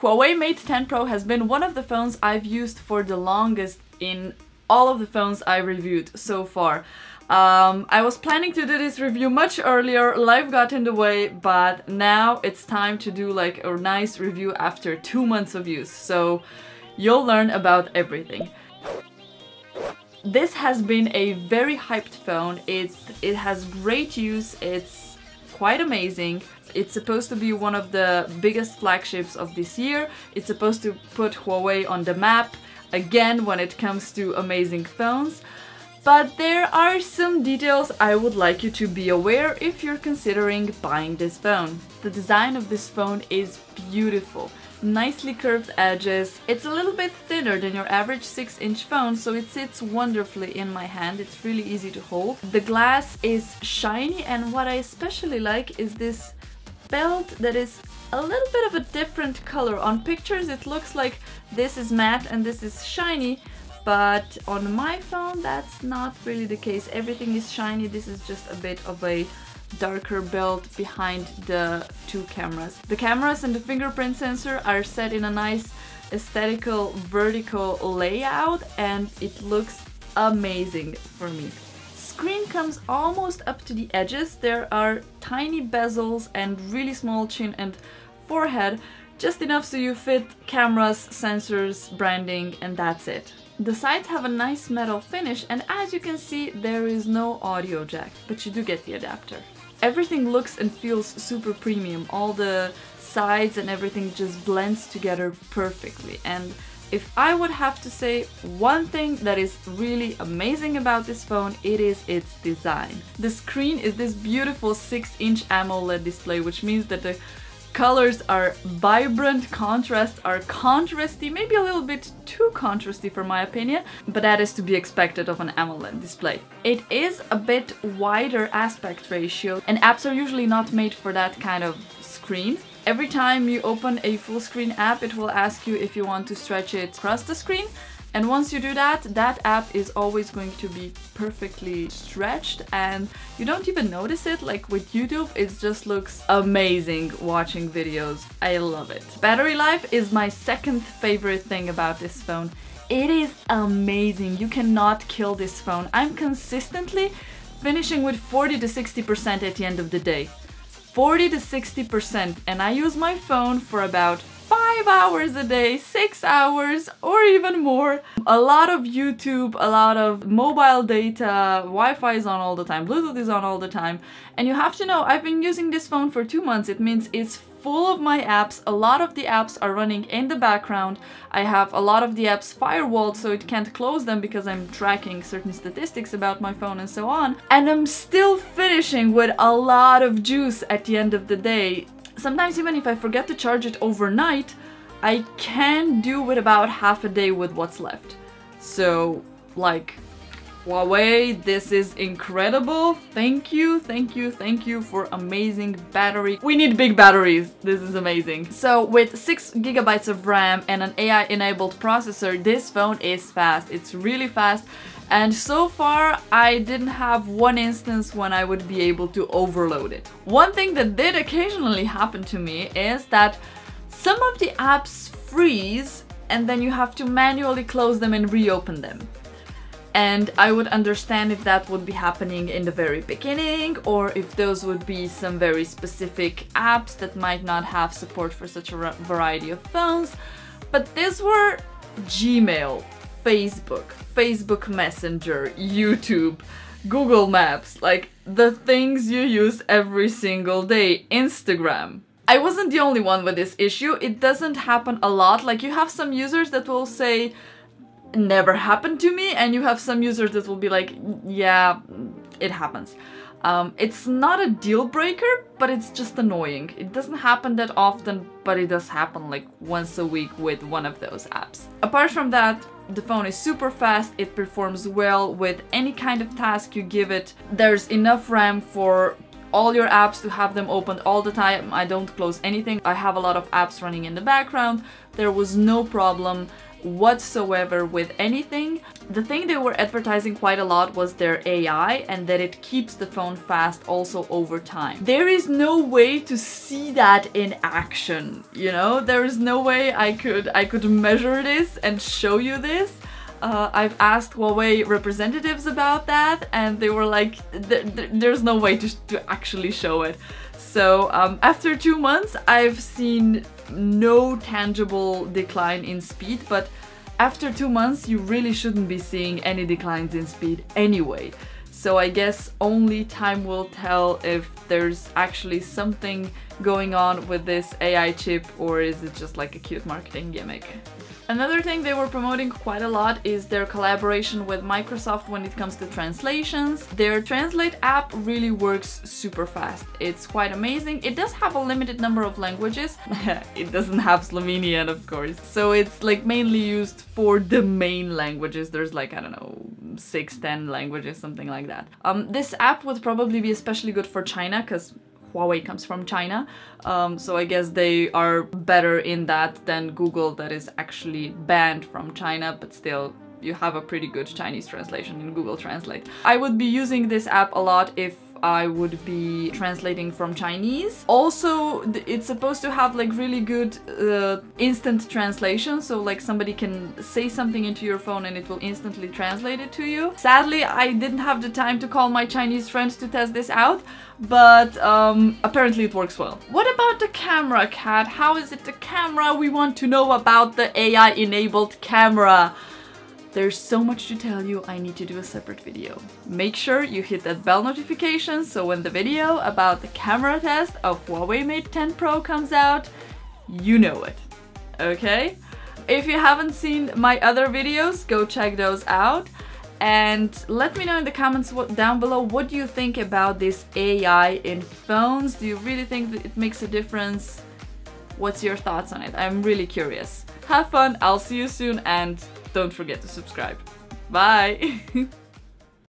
Huawei Mate 10 Pro has been one of the phones I've used for the longest in all of the phones I reviewed so far. I was planning to do this review much earlier, life got in the way, but now it's time to do like a nice review after 2 months of use, so you'll learn about everything. This has been a very hyped phone. It has great use, it's quite amazing. It's supposed to be one of the biggest flagships of this year. It's supposed to put Huawei on the map again when it comes to amazing phones. But there are some details I would like you to be aware if you're considering buying this phone. The design of this phone is beautiful. Nicely curved edges. It's a little bit thinner than your average 6-inch phone, so it sits wonderfully in my hand. It's really easy to hold. The glass is shiny, and what I especially like is this belt that is a little bit of a different color. On pictures it looks like this is matte and this is shiny, but on my phone that's not really the case. Everything is shiny. This is just a bit of a darker belt behind the two cameras. The cameras and the fingerprint sensor are set in a nice aesthetical vertical layout and it looks amazing for me. Screen comes almost up to the edges. There are tiny bezels and really small chin and forehead, just enough so you fit cameras, sensors, branding, and that's it. The sides have a nice metal finish, and as you can see there is no audio jack, but you do get the adapter. Everything looks and feels super premium. All the sides and everything just blends together perfectly, and if I would have to say one thing that is really amazing about this phone, it is its design. The screen is this beautiful 6-inch AMOLED display, which means that the colors are vibrant, contrasts are contrasty, maybe a little bit too contrasty for my opinion, but that is to be expected of an AMOLED display. It is a bit wider aspect ratio, and apps are usually not made for that kind of screen. Every time you open a full screen app, it will ask you if you want to stretch it across the screen. And once you do that, that app is always going to be perfectly stretched and you don't even notice it. Like with YouTube, it just looks amazing watching videos. I love it. Battery life is my second favorite thing about this phone. It is amazing. You cannot kill this phone. I'm consistently finishing with 40 to 60% at the end of the day. 40 to 60%, and I use my phone for about 5 hours a day, 6 hours or even more. A lot of YouTube, a lot of mobile data, Wi-Fi is on all the time, Bluetooth is on all the time, and you have to know I've been using this phone for 2 months. It means it's full of my apps. A lot of the apps are running in the background. I have a lot of the apps firewalled so it can't close them because I'm tracking certain statistics about my phone and so on. And I'm still finishing with a lot of juice at the end of the day. Sometimes even if I forget to charge it overnight, I can do with about half a day with what's left. So, like, Huawei, this is incredible. Thank you, thank you, thank you for amazing battery. We need big batteries. This is amazing. So with 6 GB of RAM and an AI-enabled processor, this phone is fast. It's really fast. And so far, I didn't have one instance when I would be able to overload it. One thing that did occasionally happen to me is that some of the apps freeze and then you have to manually close them and reopen them. And I would understand if that would be happening in the very beginning, or if those would be some very specific apps that might not have support for such a variety of phones. But these were Gmail, Facebook Messenger, YouTube, Google Maps, like the things you use every single day, Instagram. I wasn't the only one with this issue. It doesn't happen a lot. Like you have some users that will say, never happened to me, and you have some users that will be like, yeah, it happens. It's not a deal breaker, but it's just annoying. It doesn't happen that often, but it does happen like once a week with one of those apps. Apart from that, the phone is super fast. It performs well with any kind of task you give it. There's enough RAM for all your apps to have them opened all the time. I don't close anything. I have a lot of apps running in the background. There was no problem whatsoever with anything. The thing they were advertising quite a lot was their AI and that it keeps the phone fast also over time. There is no way to see that in action, you know? There is no way I could measure this and show you this. I've asked Huawei representatives about that and they were like, there's no way to actually show it. So after 2 months, I've seen no tangible decline in speed, but after 2 months, you really shouldn't be seeing any declines in speed anyway. So I guess only time will tell if there's actually something going on with this AI chip, or is it just like a cute marketing gimmick. Another thing they were promoting quite a lot is their collaboration with Microsoft when it comes to translations. Their Translate app really works super fast. It's quite amazing. It does have a limited number of languages. It doesn't have Slovenian, of course. So it's like mainly used for the main languages. There's like, I don't know, 6-10 languages, something like that. This app would probably be especially good for China because Huawei comes from China, so I guess they are better in that than Google, that is actually banned from China, but still you have a pretty good Chinese translation in Google Translate. I would be using this app a lot if I would be translating from Chinese. Also, it's supposed to have like really good instant translation, so like somebody can say something into your phone and it will instantly translate it to you. Sadly, I didn't have the time to call my Chinese friends to test this out, but apparently it works well. What about the camera, Kat? How is it the camera? We want to know about the AI-enabled camera. There's so much to tell you, I need to do a separate video. Make sure you hit that bell notification so when the video about the camera test of Huawei Mate 10 Pro comes out, you know it, okay? If you haven't seen my other videos, go check those out. And let me know in the comments down below, what do you think about this AI in phones? Do you really think that it makes a difference? What's your thoughts on it? I'm really curious. Have fun, I'll see you soon, and don't forget to subscribe. Bye!